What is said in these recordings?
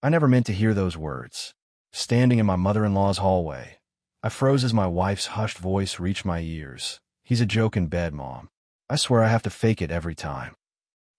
I never meant to hear those words. Standing in my mother-in-law's hallway, I froze as my wife's hushed voice reached my ears. "He's a joke in bed, Mom. I swear I have to fake it every time."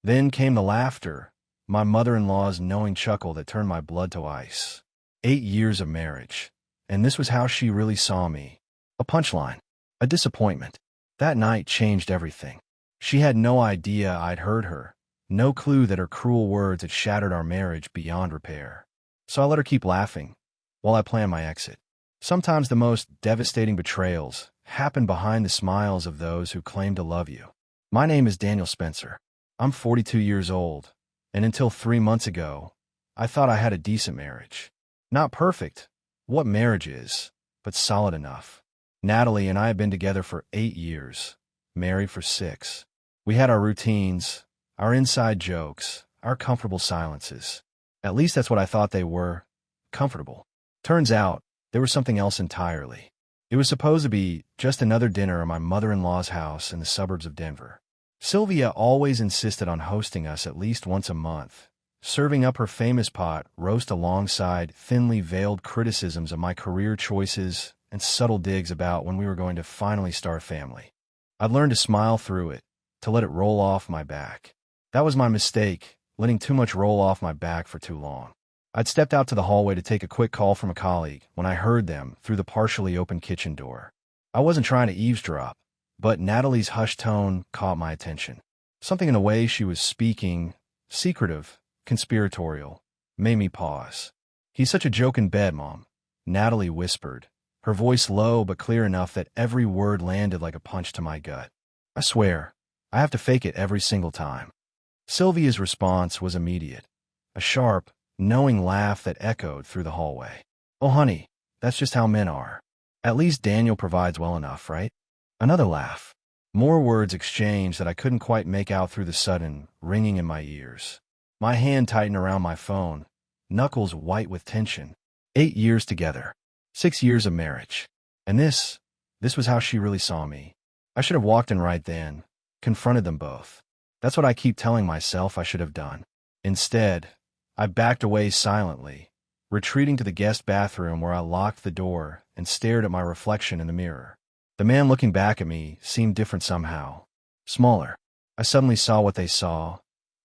Then came the laughter, my mother-in-law's knowing chuckle that turned my blood to ice. 8 years of marriage. And this was how she really saw me. A punchline. A disappointment. That night changed everything. She had no idea I'd hurt her. No clue that her cruel words had shattered our marriage beyond repair. So I let her keep laughing while I planned my exit. Sometimes the most devastating betrayals happen behind the smiles of those who claim to love you. My name is Daniel Spencer. I'm 42 years old, and until 3 months ago, I thought I had a decent marriage. Not perfect, what marriage is, but solid enough. Natalie and I have been together for 8 years, married for 6. We had our routines, our inside jokes, our comfortable silences. At least that's what I thought they were, comfortable. Turns out, there was something else entirely. It was supposed to be just another dinner at my mother-in-law's house in the suburbs of Denver. Sylvia always insisted on hosting us at least once a month, serving up her famous pot roast alongside thinly veiled criticisms of my career choices and subtle digs about when we were going to finally start a family. I'd learned to smile through it, to let it roll off my back. That was my mistake, letting too much roll off my back for too long. I'd stepped out to the hallway to take a quick call from a colleague when I heard them through the partially open kitchen door. I wasn't trying to eavesdrop, but Natalie's hushed tone caught my attention. Something in the way she was speaking, secretive, conspiratorial, made me pause. "He's such a joke in bed, Mom," Natalie whispered, her voice low but clear enough that every word landed like a punch to my gut. "I swear, I have to fake it every single time." Sylvia's response was immediate, a sharp, knowing laugh that echoed through the hallway. "Oh, honey, that's just how men are. At least Daniel provides well enough, right?" Another laugh. More words exchanged that I couldn't quite make out through the sudden ringing in my ears. My hand tightened around my phone, knuckles white with tension. 8 years together. 6 years of marriage. And this was how she really saw me. I should have walked in right then, confronted them both. That's what I keep telling myself I should have done. Instead, I backed away silently, retreating to the guest bathroom where I locked the door and stared at my reflection in the mirror. The man looking back at me seemed different somehow. Smaller. I suddenly saw what they saw.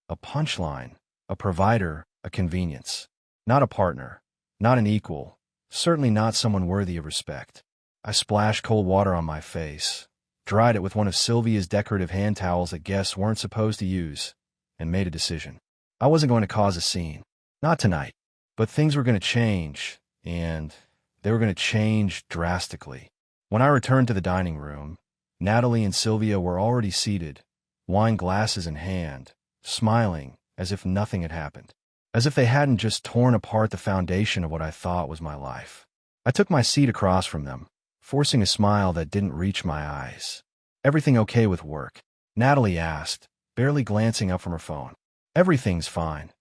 A punchline, a provider, a convenience. Not a partner, not an equal, certainly not someone worthy of respect. I splashed cold water on my face, dried it with one of Sylvia's decorative hand towels that guests weren't supposed to use, and made a decision. I wasn't going to cause a scene. Not tonight. But things were going to change, and they were going to change drastically. When I returned to the dining room, Natalie and Sylvia were already seated, wine glasses in hand, smiling as if nothing had happened. As if they hadn't just torn apart the foundation of what I thought was my life. I took my seat across from them, forcing a smile that didn't reach my eyes. "Everything okay with work?" Natalie asked, barely glancing up from her phone. "Everything's fine,"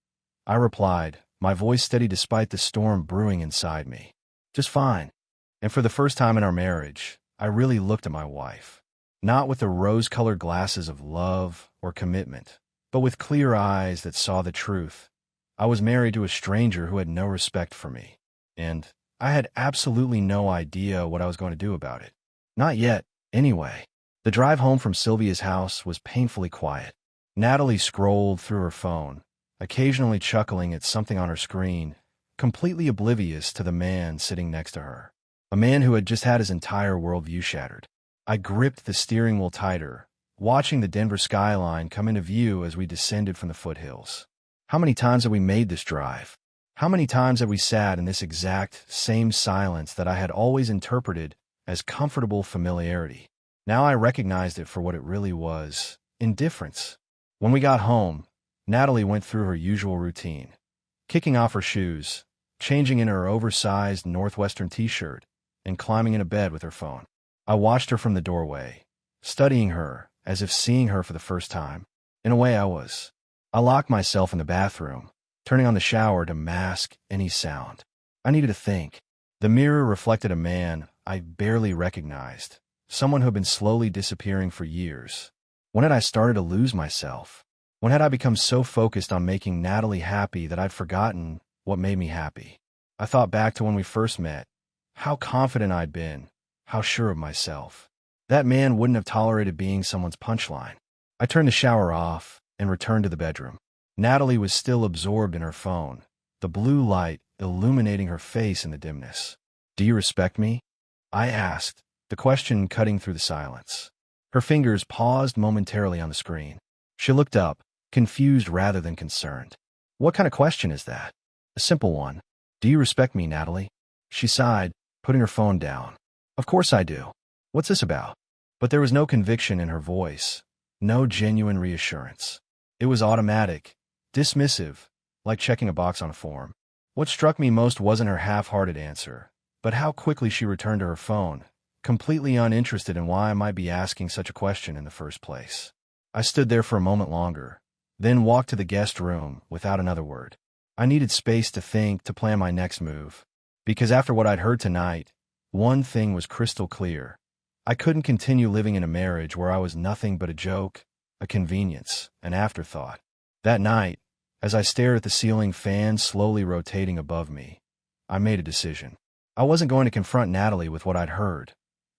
I replied, my voice steady despite the storm brewing inside me. "Just fine." And for the first time in our marriage, I really looked at my wife. Not with the rose-colored glasses of love or commitment, but with clear eyes that saw the truth. I was married to a stranger who had no respect for me, and I had absolutely no idea what I was going to do about it. Not yet, anyway. The drive home from Sylvia's house was painfully quiet. Natalie scrolled through her phone, occasionally chuckling at something on her screen, completely oblivious to the man sitting next to her. A man who had just had his entire worldview shattered. I gripped the steering wheel tighter, watching the Denver skyline come into view as we descended from the foothills. How many times had we made this drive? How many times had we sat in this exact same silence that I had always interpreted as comfortable familiarity? Now I recognized it for what it really was, indifference. When we got home, Natalie went through her usual routine, kicking off her shoes, changing in her oversized Northwestern t-shirt, and climbing into bed with her phone. I watched her from the doorway, studying her as if seeing her for the first time. In a way, I was. I locked myself in the bathroom, turning on the shower to mask any sound. I needed to think. The mirror reflected a man I barely recognized, someone who had been slowly disappearing for years. When had I started to lose myself? When had I become so focused on making Natalie happy that I'd forgotten what made me happy. I thought back to when we first met, how confident I'd been, how sure of myself. That man wouldn't have tolerated being someone's punchline. I turned the shower off and returned to the bedroom. Natalie was still absorbed in her phone, the blue light illuminating her face in the dimness. "Do you respect me?" I asked, the question cutting through the silence. Her fingers paused momentarily on the screen. She looked up, confused rather than concerned. "What kind of question is that?" "A simple one. Do you respect me, Natalie?" She sighed, putting her phone down. "Of course I do. What's this about?" But there was no conviction in her voice, no genuine reassurance. It was automatic, dismissive, like checking a box on a form. What struck me most wasn't her half-hearted answer, but how quickly she returned to her phone, completely uninterested in why I might be asking such a question in the first place. I stood there for a moment longer, then walked to the guest room without another word. I needed space to think, to plan my next move. Because after what I'd heard tonight, one thing was crystal clear. I couldn't continue living in a marriage where I was nothing but a joke, a convenience, an afterthought. That night, as I stared at the ceiling fan slowly rotating above me, I made a decision. I wasn't going to confront Natalie with what I'd heard.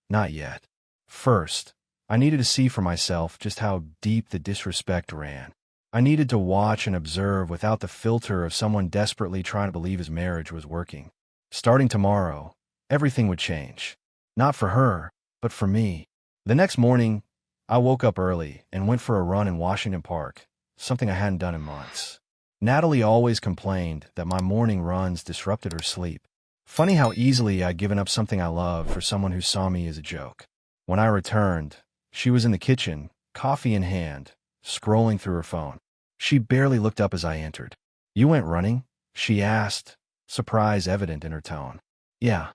Not yet. First, I needed to see for myself just how deep the disrespect ran. I needed to watch and observe without the filter of someone desperately trying to believe his marriage was working. Starting tomorrow, everything would change. Not for her, but for me. The next morning, I woke up early and went for a run in Washington Park, something I hadn't done in months. Natalie always complained that my morning runs disrupted her sleep. Funny how easily I'd given up something I loved for someone who saw me as a joke. When I returned, she was in the kitchen, coffee in hand, scrolling through her phone. She barely looked up as I entered. "You went running?" she asked, surprise evident in her tone. "Yeah."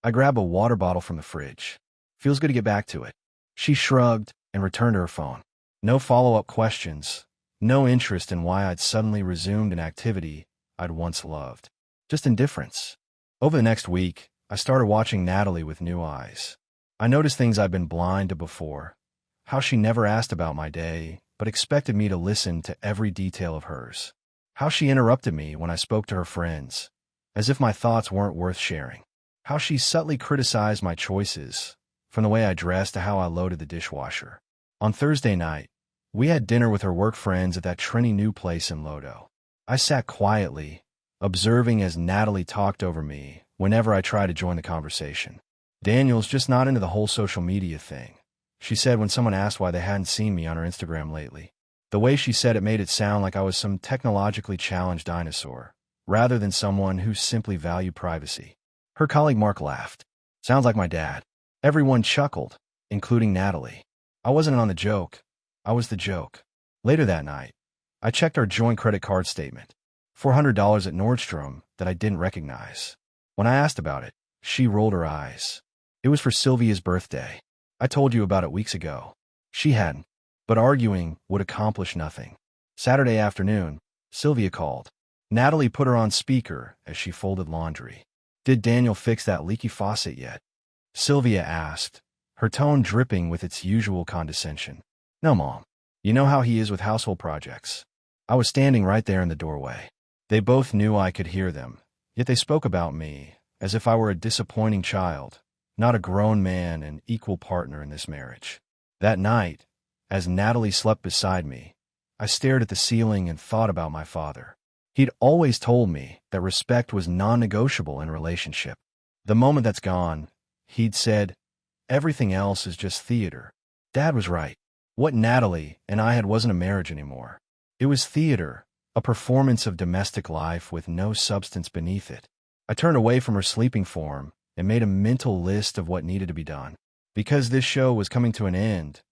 I grabbed a water bottle from the fridge. "Feels good to get back to it." She shrugged and returned to her phone. No follow-up questions, no interest in why I'd suddenly resumed an activity I'd once loved. Just indifference. Over the next week, I started watching Natalie with new eyes. I noticed things I'd been blind to before. How she never asked about my day, but expected me to listen to every detail of hers. How she interrupted me when I spoke to her friends, as if my thoughts weren't worth sharing. How she subtly criticized my choices, from the way I dressed to how I loaded the dishwasher. On Thursday night, we had dinner with her work friends at that trendy new place in Lodo. I sat quietly, observing as Natalie talked over me whenever I tried to join the conversation. "Daniel's just not into the whole social media thing," she said when someone asked why they hadn't seen me on her Instagram lately. The way she said it made it sound like I was some technologically challenged dinosaur, rather than someone who simply valued privacy. Her colleague Mark laughed. "Sounds like my dad." Everyone chuckled, including Natalie. I wasn't on the joke. I was the joke. Later that night, I checked our joint credit card statement. $400 at Nordstrom that I didn't recognize. When I asked about it, she rolled her eyes. "It was for Sylvia's birthday. I told you about it weeks ago." She hadn't, but arguing would accomplish nothing. Saturday afternoon, Sylvia called. Natalie put her on speaker as she folded laundry. "Did Daniel fix that leaky faucet yet?" Sylvia asked, her tone dripping with its usual condescension. "No, Mom. You know how he is with household projects." I was standing right there in the doorway. They both knew I could hear them, yet they spoke about me as if I were a disappointing child, not a grown man and equal partner in this marriage. That night, as Natalie slept beside me, I stared at the ceiling and thought about my father. He'd always told me that respect was non-negotiable in a relationship. The moment that's gone, he'd said, everything else is just theater. Dad was right. What Natalie and I had wasn't a marriage anymore. It was theater, a performance of domestic life with no substance beneath it. I turned away from her sleeping form and made a mental list of what needed to be done. Because this show was coming to an end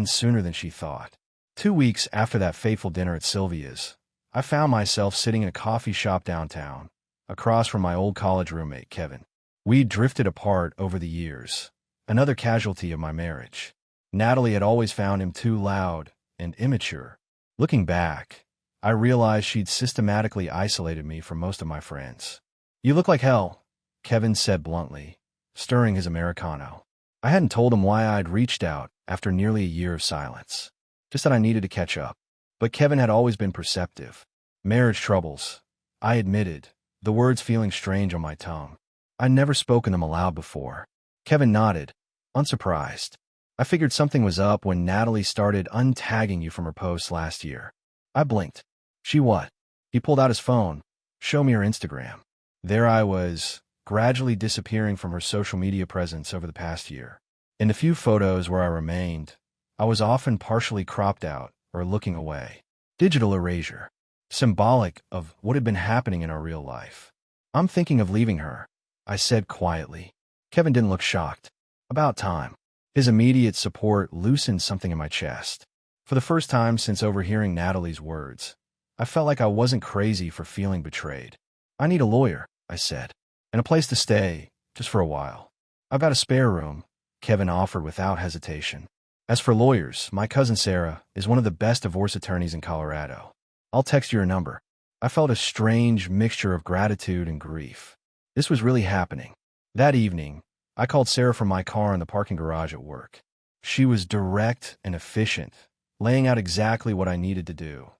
sooner than she thought. 2 weeks after that fateful dinner at Sylvia's, I found myself sitting in a coffee shop downtown, across from my old college roommate, Kevin. We'd drifted apart over the years, another casualty of my marriage. Natalie had always found him too loud and immature. Looking back, I realized she'd systematically isolated me from most of my friends. "You look like hell," Kevin said bluntly, stirring his Americano. I hadn't told him why I'd reached out after nearly a year of silence, just that I needed to catch up. But Kevin had always been perceptive. Marriage troubles, I admitted, the words feeling strange on my tongue. I'd never spoken them aloud before. Kevin nodded, unsurprised. I figured something was up when Natalie started untagging you from her posts last year. I blinked. She what? He pulled out his phone. Show me her Instagram. There I was, gradually disappearing from her social media presence over the past year. In the few photos where I remained, I was often partially cropped out or looking away. Digital erasure. Symbolic of what had been happening in our real life. I'm thinking of leaving her, I said quietly. Kevin didn't look shocked. About time. His immediate support loosened something in my chest. For the first time since overhearing Natalie's words, I felt like I wasn't crazy for feeling betrayed. I need a lawyer, I said, and a place to stay, just for a while. I've got a spare room, Kevin offered without hesitation. As for lawyers, my cousin Sarah is one of the best divorce attorneys in Colorado. I'll text you her number. I felt a strange mixture of gratitude and grief. This was really happening. That evening, I called Sarah from my car in the parking garage at work. She was direct and efficient, laying out exactly what I needed to do.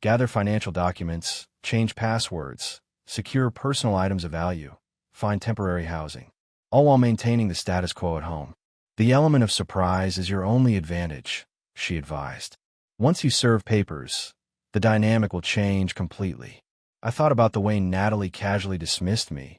Gather financial documents, change passwords, secure personal items of value, find temporary housing, all while maintaining the status quo at home. The element of surprise is your only advantage, she advised. Once you serve papers, the dynamic will change completely. I thought about the way Natalie casually dismissed me,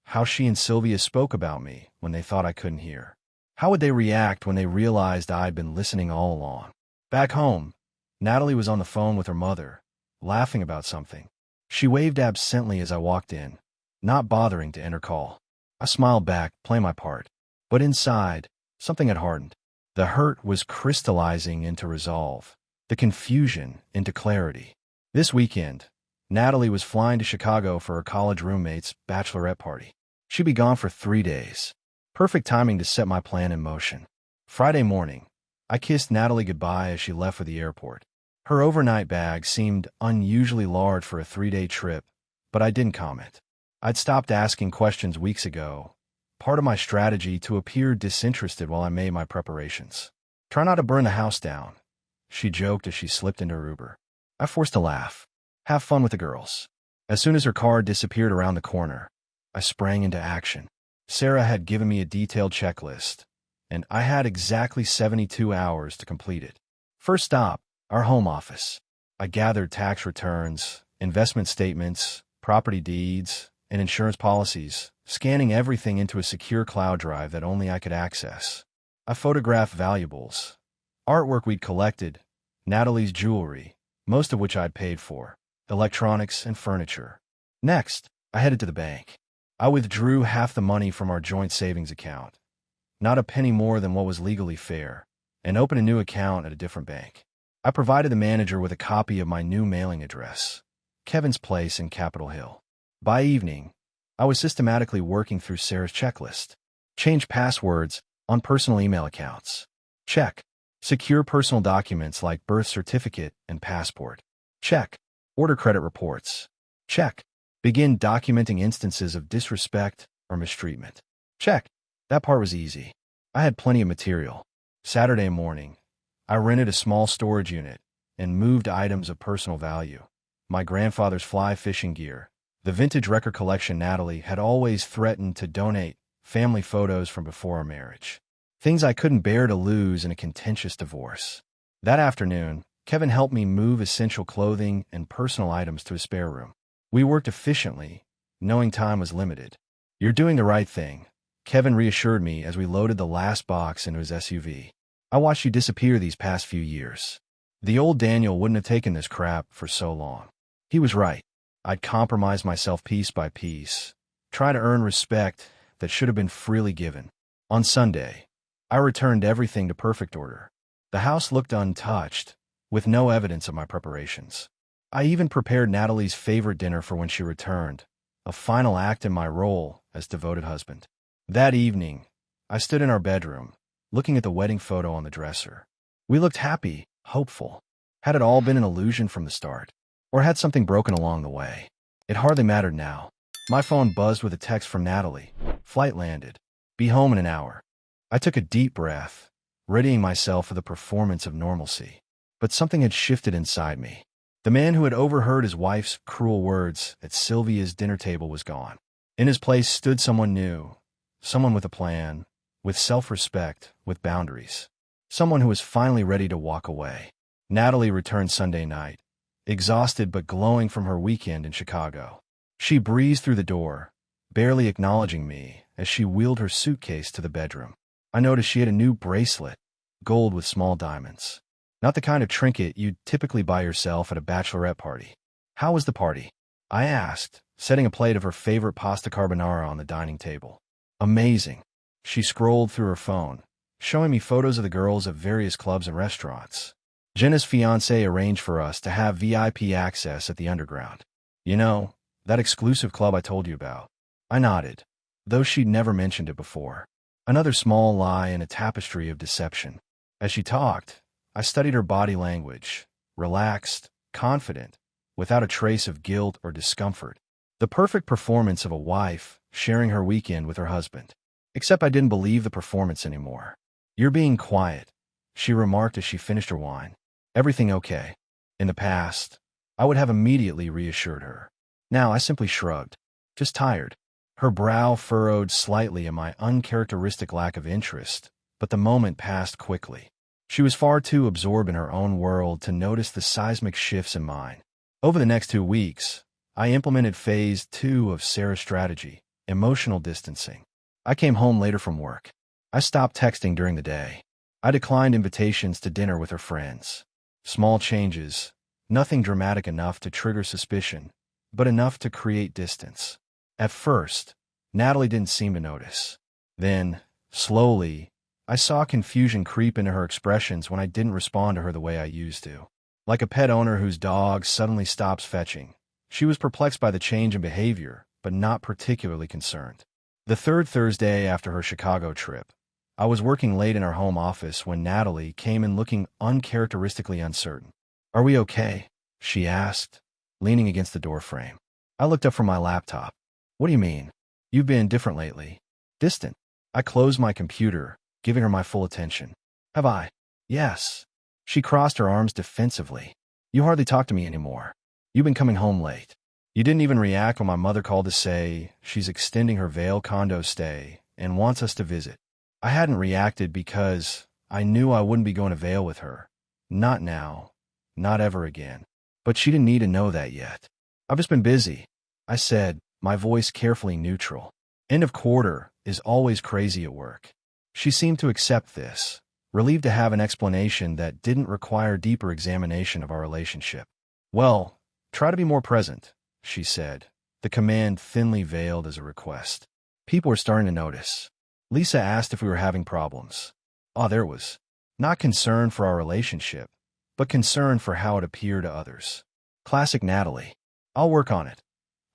how she and Sylvia spoke about me when they thought I couldn't hear. How would they react when they realized I'd been listening all along? Back home, Natalie was on the phone with her mother, laughing about something. She waved absently as I walked in, not bothering to end her call. I smiled back, playing my part. But inside, something had hardened. The hurt was crystallizing into resolve, the confusion into clarity. This weekend, Natalie was flying to Chicago for her college roommate's bachelorette party. She'd be gone for 3 days. Perfect timing to set my plan in motion. Friday morning, I kissed Natalie goodbye as she left for the airport. Her overnight bag seemed unusually large for a 3-day trip, but I didn't comment. I'd stopped asking questions weeks ago, part of my strategy to appear disinterested while I made my preparations. Try not to burn the house down, she joked as she slipped into her Uber. I forced a laugh. Have fun with the girls. As soon as her car disappeared around the corner, I sprang into action. Sarah had given me a detailed checklist, and I had exactly 72 hours to complete it. First stop, our home office. I gathered tax returns, investment statements, property deeds, and insurance policies, scanning everything into a secure cloud drive that only I could access. I photographed valuables, artwork we'd collected, Natalie's jewelry, most of which I'd paid for, electronics and furniture. Next, I headed to the bank. I withdrew half the money from our joint savings account, not a penny more than what was legally fair, and opened a new account at a different bank. I provided the manager with a copy of my new mailing address, Kevin's place in Capitol Hill. By evening, I was systematically working through Sarah's checklist. Change passwords on personal email accounts. Check. Secure personal documents like birth certificate and passport. Check. Order credit reports. Check. Begin documenting instances of disrespect or mistreatment. Check. That part was easy. I had plenty of material. Saturday morning, I rented a small storage unit and moved items of personal value. My grandfather's fly fishing gear, the vintage record collection Natalie had always threatened to donate, family photos from before our marriage. Things I couldn't bear to lose in a contentious divorce. That afternoon, Kevin helped me move essential clothing and personal items to a spare room. We worked efficiently, knowing time was limited. You're doing the right thing, Kevin reassured me as we loaded the last box into his SUV. I watched you disappear these past few years. The old Daniel wouldn't have taken this crap for so long. He was right. I'd compromised myself piece by piece, trying to earn respect that should have been freely given. On Sunday, I returned everything to perfect order. The house looked untouched, with no evidence of my preparations. I even prepared Natalie's favorite dinner for when she returned, a final act in my role as devoted husband. That evening, I stood in our bedroom, looking at the wedding photo on the dresser. We looked happy, hopeful. Had it all been an illusion from the start? Or had something broken along the way? It hardly mattered now. My phone buzzed with a text from Natalie. Flight landed. Be home in an hour. I took a deep breath, readying myself for the performance of normalcy. But something had shifted inside me. The man who had overheard his wife's cruel words at Sylvia's dinner table was gone. In his place stood someone new, someone with a plan, with self-respect, with boundaries. Someone who was finally ready to walk away. Natalie returned Sunday night, exhausted but glowing from her weekend in Chicago. She breezed through the door, barely acknowledging me, as she wheeled her suitcase to the bedroom. I noticed she had a new bracelet, gold with small diamonds. Not the kind of trinket you'd typically buy yourself at a bachelorette party. How was the party? I asked, setting a plate of her favorite pasta carbonara on the dining table. Amazing. She scrolled through her phone, showing me photos of the girls at various clubs and restaurants. Jenna's fiancé arranged for us to have VIP access at the Underground. You know, that exclusive club I told you about. I nodded, though she'd never mentioned it before. Another small lie in a tapestry of deception. As she talked, I studied her body language, relaxed, confident, without a trace of guilt or discomfort. The perfect performance of a wife sharing her weekend with her husband. Except I didn't believe the performance anymore. "You're being quiet," she remarked as she finished her wine. "Everything okay?" In the past, I would have immediately reassured her. Now I simply shrugged. Just tired. Her brow furrowed slightly at my uncharacteristic lack of interest, but the moment passed quickly. She was far too absorbed in her own world to notice the seismic shifts in mine. Over the next 2 weeks, I implemented phase 2 of Sarah's strategy, emotional distancing. I came home later from work. I stopped texting during the day. I declined invitations to dinner with her friends. Small changes, nothing dramatic enough to trigger suspicion, but enough to create distance. At first, Natalie didn't seem to notice. Then, slowly, I saw confusion creep into her expressions when I didn't respond to her the way I used to. Like a pet owner whose dog suddenly stops fetching, she was perplexed by the change in behavior, but not particularly concerned. The third Thursday after her Chicago trip, I was working late in our home office when Natalie came in looking uncharacteristically uncertain. "Are we okay?" she asked, leaning against the doorframe. I looked up from my laptop. "What do you mean? You've been different lately." "Distant." I closed my computer, giving her my full attention. "Have I?" "Yes." She crossed her arms defensively. "You hardly talk to me anymore. You've been coming home late. You didn't even react when my mother called to say she's extending her Vail condo stay and wants us to visit." I hadn't reacted because I knew I wouldn't be going to Vail with her. Not now. Not ever again. But she didn't need to know that yet. "I've just been busy," I said, my voice carefully neutral. End of quarter is always crazy at work. She seemed to accept this, relieved to have an explanation that didn't require deeper examination of our relationship. "Well, try to be more present," she said, the command thinly veiled as a request. People were starting to notice. Lisa asked if we were having problems. There it was. Not concern for our relationship, but concern for how it appeared to others. Classic Natalie. "I'll work on it,"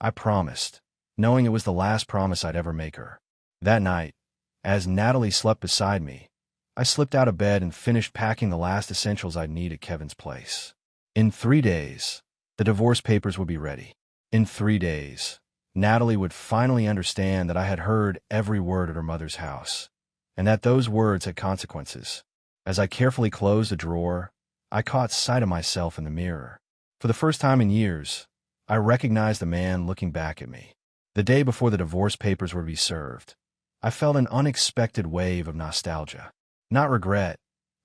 I promised, knowing it was the last promise I'd ever make her. That night, as Natalie slept beside me, I slipped out of bed and finished packing the last essentials I'd need at Kevin's place. In 3 days, the divorce papers would be ready. In 3 days, Natalie would finally understand that I had heard every word at her mother's house, and that those words had consequences. As I carefully closed the drawer, I caught sight of myself in the mirror. For the first time in years, I recognized the man looking back at me. The day before the divorce papers were to be served, I felt an unexpected wave of nostalgia. Not regret,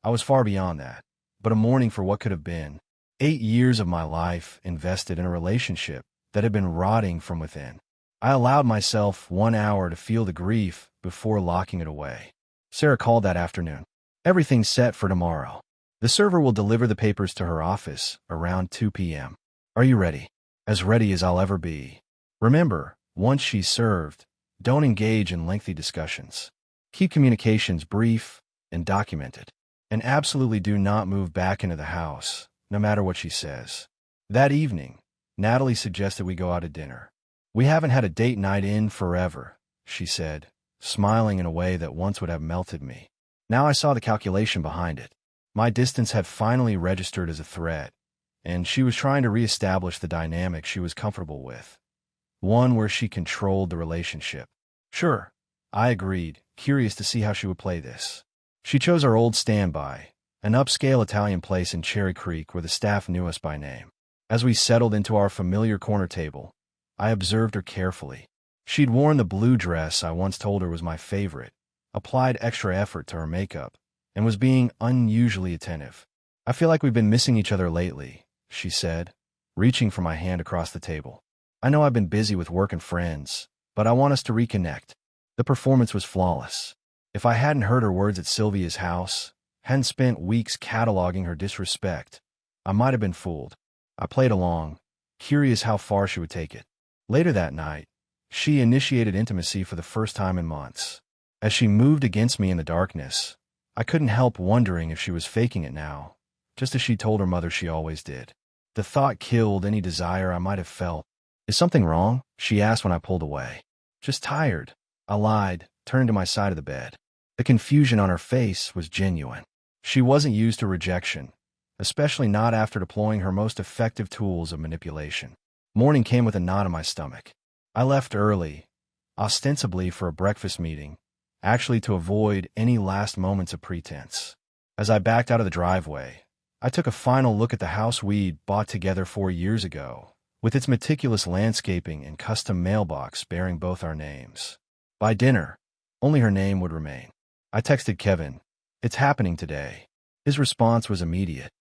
I was far beyond that, but a mourning for what could have been. 8 years of my life invested in a relationship that had been rotting from within. I allowed myself 1 hour to feel the grief before locking it away. Sarah called that afternoon. "Everything's set for tomorrow. The server will deliver the papers to her office around 2 p.m. Are you ready?" "As ready as I'll ever be." Remember, once she's served, don't engage in lengthy discussions. Keep communications brief and documented. And absolutely do not move back into the house, no matter what she says. That evening, Natalie suggested we go out to dinner. "We haven't had a date night in forever," she said, smiling in a way that once would have melted me. Now I saw the calculation behind it. My distance had finally registered as a threat, and she was trying to reestablish the dynamic she was comfortable with. One where she controlled the relationship. "Sure," I agreed, curious to see how she would play this. She chose our old standby, an upscale Italian place in Cherry Creek where the staff knew us by name. As we settled into our familiar corner table, I observed her carefully. She'd worn the blue dress I once told her was my favorite, applied extra effort to her makeup, and was being unusually attentive. "I feel like we've been missing each other lately," she said, reaching for my hand across the table. "I know I've been busy with work and friends, but I want us to reconnect." The performance was flawless. If I hadn't heard her words at Sylvia's house, hadn't spent weeks cataloging her disrespect, I might have been fooled. I played along, curious how far she would take it. Later that night, she initiated intimacy for the first time in months. As she moved against me in the darkness, I couldn't help wondering if she was faking it now, just as she told her mother she always did. The thought killed any desire I might have felt. "Is something wrong?" she asked when I pulled away. "Just tired," I lied, turning to my side of the bed. The confusion on her face was genuine. She wasn't used to rejection, especially not after deploying her most effective tools of manipulation. Morning came with a knot in my stomach. I left early, ostensibly for a breakfast meeting, actually to avoid any last moments of pretense. As I backed out of the driveway, I took a final look at the house we'd bought together 4 years ago, with its meticulous landscaping and custom mailbox bearing both our names. By dinner, only her name would remain. I texted Kevin, "It's happening today." His response was immediate.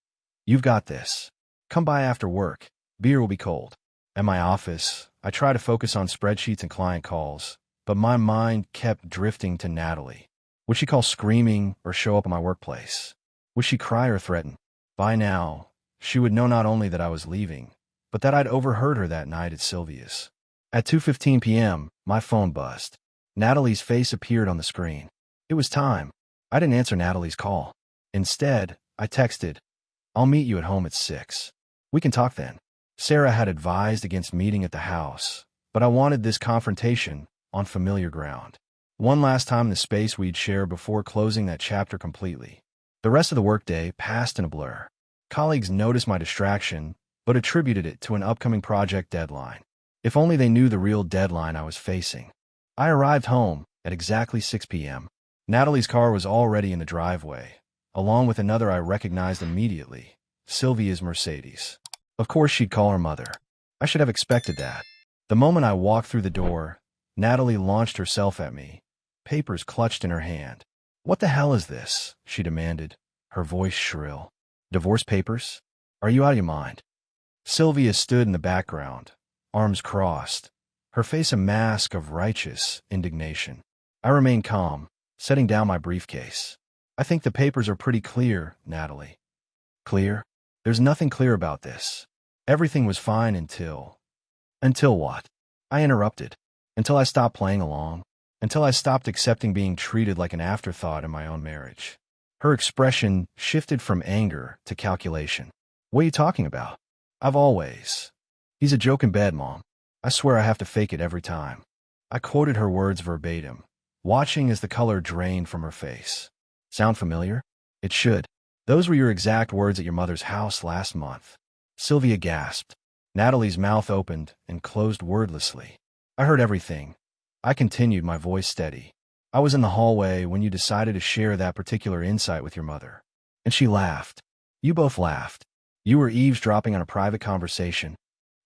"You've got this. Come by after work. Beer will be cold." At my office, I tried to focus on spreadsheets and client calls, but my mind kept drifting to Natalie. Would she call screaming or show up at my workplace? Would she cry or threaten? By now, she would know not only that I was leaving, but that I'd overheard her that night at Sylvia's. At 2:15 p.m., my phone buzzed. Natalie's face appeared on the screen. It was time. I didn't answer Natalie's call. Instead, I texted, "I'll meet you at home at 6. We can talk then." Sarah had advised against meeting at the house, but I wanted this confrontation on familiar ground. One last time in the space we'd share before closing that chapter completely. The rest of the workday passed in a blur. Colleagues noticed my distraction, but attributed it to an upcoming project deadline. If only they knew the real deadline I was facing. I arrived home at exactly 6 p.m. Natalie's car was already in the driveway, along with another I recognized immediately, Sylvia's Mercedes. Of course she'd call her mother. I should have expected that. The moment I walked through the door, Natalie launched herself at me, papers clutched in her hand. "What the hell is this?" she demanded, her voice shrill. "Divorce papers? Are you out of your mind?" Sylvia stood in the background, arms crossed, her face a mask of righteous indignation. I remained calm, setting down my briefcase. "I think the papers are pretty clear, Natalie." "Clear? There's nothing clear about this. Everything was fine until..." "Until what?" I interrupted. "Until I stopped playing along. Until I stopped accepting being treated like an afterthought in my own marriage." Her expression shifted from anger to calculation. "What are you talking about?" "I've always..." "He's a joke in bed, Mom. I swear I have to fake it every time." I quoted her words verbatim, watching as the color drained from her face. "Sound familiar?" "It should. Those were your exact words at your mother's house last month." Sylvia gasped. Natalie's mouth opened and closed wordlessly. "I heard everything." I continued, my voice steady. "I was in the hallway when you decided to share that particular insight with your mother." And she laughed. You both laughed. "You were eavesdropping on a private conversation."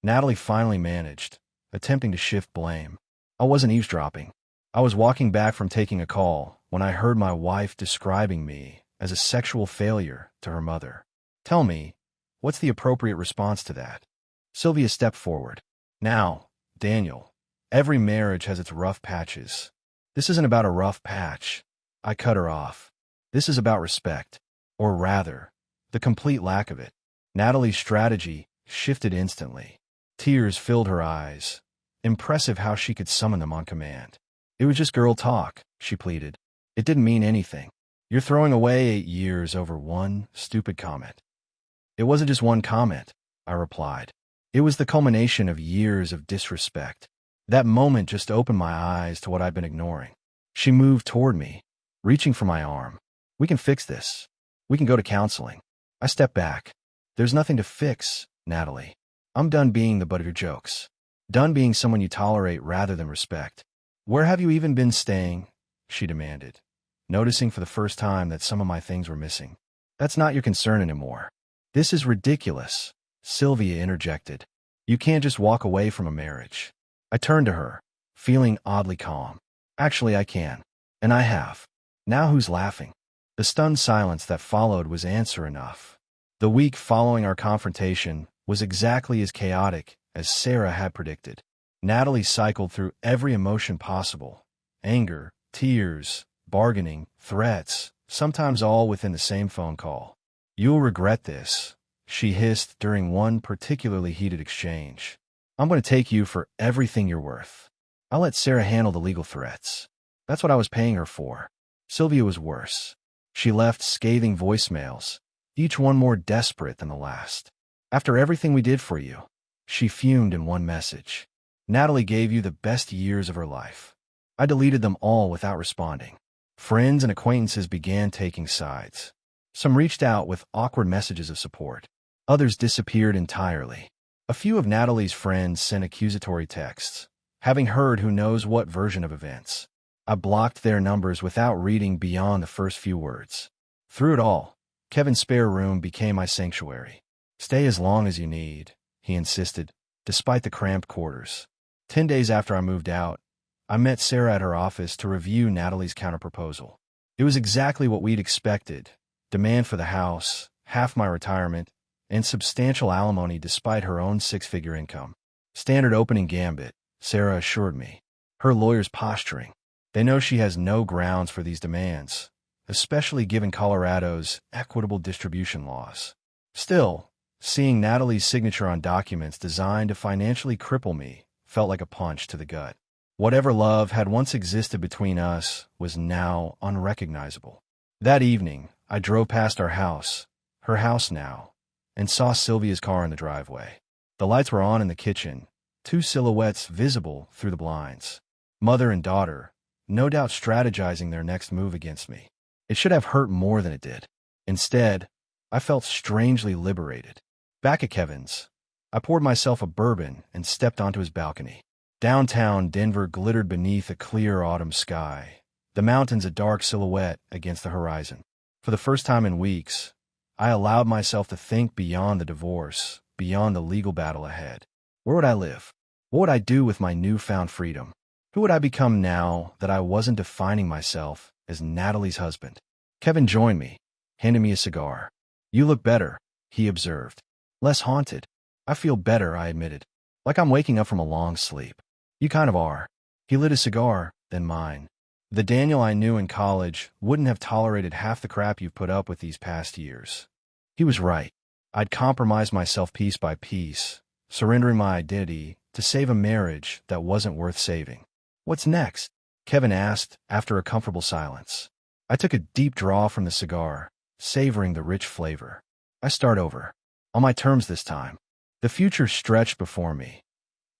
Natalie finally managed, attempting to shift blame. "I wasn't eavesdropping. I was walking back from taking a call when I heard my wife describing me as a sexual failure to her mother. Tell me, what's the appropriate response to that?" Sylvia stepped forward. "Now, Daniel, every marriage has its rough patches. This isn't about a rough patch." I cut her off. "This is about respect. Or rather, the complete lack of it." Natalie's strategy shifted instantly. Tears filled her eyes. Impressive how she could summon them on command. "It was just girl talk," she pleaded. "It didn't mean anything. You're throwing away 8 years over one stupid comment." "It wasn't just one comment," I replied. "It was the culmination of years of disrespect." That moment just opened my eyes to what I'd been ignoring. She moved toward me, reaching for my arm. "We can fix this. We can go to counseling." I stepped back. "There's nothing to fix, Natalie. I'm done being the butt of your jokes. Done being someone you tolerate rather than respect." "Where have you even been staying?" she demanded, noticing for the first time that some of my things were missing. "That's not your concern anymore." "This is ridiculous," Sylvia interjected. You can't just walk away from a marriage. I turned to her, feeling oddly calm. Actually, I can. And I have. Now who's laughing? The stunned silence that followed was answer enough. The week following our confrontation was exactly as chaotic as Sarah had predicted. Natalie cycled through every emotion possible. Anger, tears, bargaining, threats, sometimes all within the same phone call. You'll regret this, she hissed during one particularly heated exchange. I'm going to take you for everything you're worth. I'll let Sarah handle the legal threats. That's what I was paying her for. Sylvia was worse. She left scathing voicemails, each one more desperate than the last. After everything we did for you, she fumed in one message. Natalie gave you the best years of her life. I deleted them all without responding. Friends and acquaintances began taking sides. Some reached out with awkward messages of support. Others disappeared entirely. A few of Natalie's friends sent accusatory texts, having heard who knows what version of events. I blocked their numbers without reading beyond the first few words. Through it all, Kevin's spare room became my sanctuary. Stay as long as you need, he insisted, despite the cramped quarters. 10 days after I moved out, I met Sarah at her office to review Natalie's counterproposal. It was exactly what we'd expected. Demand for the house, half my retirement, and substantial alimony despite her own six-figure income. Standard opening gambit, Sarah assured me. Her lawyer's posturing. They know she has no grounds for these demands, especially given Colorado's equitable distribution laws. Still, seeing Natalie's signature on documents designed to financially cripple me felt like a punch to the gut. Whatever love had once existed between us was now unrecognizable. That evening, I drove past our house, her house now, and saw Sylvia's car in the driveway. The lights were on in the kitchen, two silhouettes visible through the blinds. Mother and daughter, no doubt strategizing their next move against me. It should have hurt more than it did. Instead, I felt strangely liberated. Back at Kevin's, I poured myself a bourbon and stepped onto his balcony. Downtown Denver glittered beneath a clear autumn sky, the mountains a dark silhouette against the horizon. For the first time in weeks, I allowed myself to think beyond the divorce, beyond the legal battle ahead. Where would I live? What would I do with my newfound freedom? Who would I become now that I wasn't defining myself as Natalie's husband? Kevin joined me, handing me a cigar. You look better, he observed. Less haunted. I feel better, I admitted. Like I'm waking up from a long sleep. You kind of are. He lit a cigar, then mine. The Daniel I knew in college wouldn't have tolerated half the crap you've put up with these past years. He was right. I'd compromised myself piece by piece, surrendering my identity to save a marriage that wasn't worth saving. What's next? Kevin asked after a comfortable silence. I took a deep draw from the cigar, savoring the rich flavor. I start over. On my terms this time. The future stretched before me.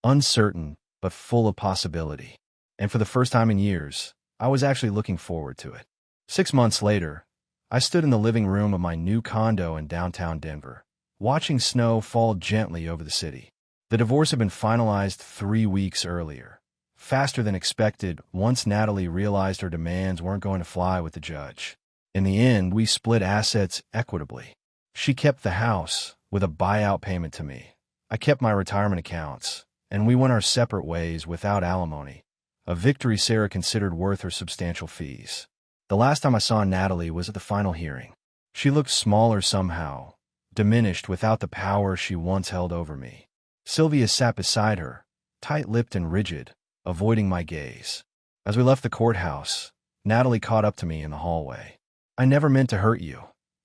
Uncertain, but full of possibility. And for the first time in years, I was actually looking forward to it. 6 months later, I stood in the living room of my new condo in downtown Denver, watching snow fall gently over the city. The divorce had been finalized 3 weeks earlier, faster than expected once Natalie realized her demands weren't going to fly with the judge. In the end, we split assets equitably. She kept the house, with a buyout payment to me. I kept my retirement accounts, and we went our separate ways without alimony, a victory Sarah considered worth her substantial fees. The last time I saw Natalie was at the final hearing. She looked smaller somehow, diminished without the power she once held over me. Sylvia sat beside her, tight-lipped and rigid, avoiding my gaze. As we left the courthouse, Natalie caught up to me in the hallway. I never meant to hurt you,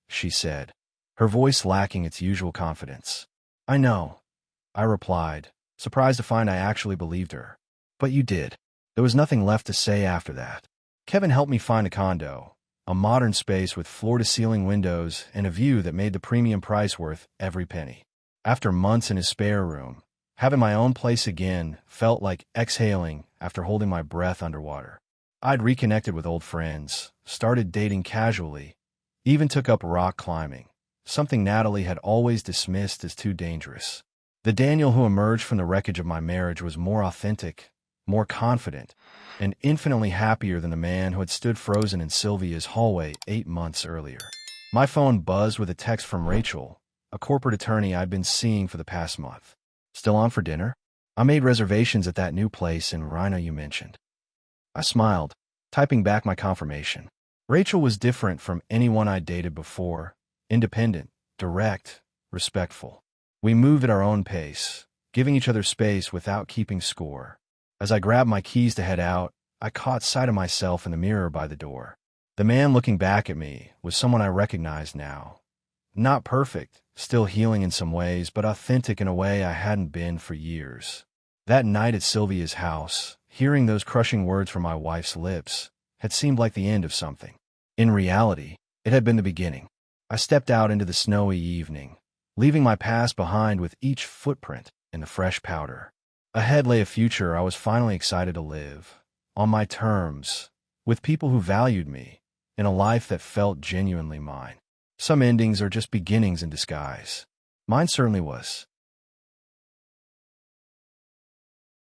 she said, her voice lacking its usual confidence. I know, I replied, surprised to find I actually believed her. But you did. There was nothing left to say after that. Kevin helped me find a condo, a modern space with floor-to-ceiling windows and a view that made the premium price worth every penny. After months in his spare room, having my own place again felt like exhaling after holding my breath underwater. I'd reconnected with old friends, started dating casually, even took up rock climbing, something Natalie had always dismissed as too dangerous. The Daniel who emerged from the wreckage of my marriage was more authentic, more confident, and infinitely happier than the man who had stood frozen in Sylvia's hallway 8 months earlier. My phone buzzed with a text from Rachel, a corporate attorney I'd been seeing for the past month. Still on for dinner? I made reservations at that new place in Rhino you mentioned. I smiled, typing back my confirmation. Rachel was different from anyone I'd dated before. Independent, direct, respectful. We moved at our own pace, giving each other space without keeping score. As I grabbed my keys to head out, I caught sight of myself in the mirror by the door. The man looking back at me was someone I recognized now. Not perfect, still healing in some ways, but authentic in a way I hadn't been for years. That night at Sylvia's house, hearing those crushing words from my wife's lips, had seemed like the end of something. In reality, it had been the beginning. I stepped out into the snowy evening, leaving my past behind with each footprint in the fresh powder. Ahead lay a future I was finally excited to live, on my terms, with people who valued me, in a life that felt genuinely mine. Some endings are just beginnings in disguise. Mine certainly was.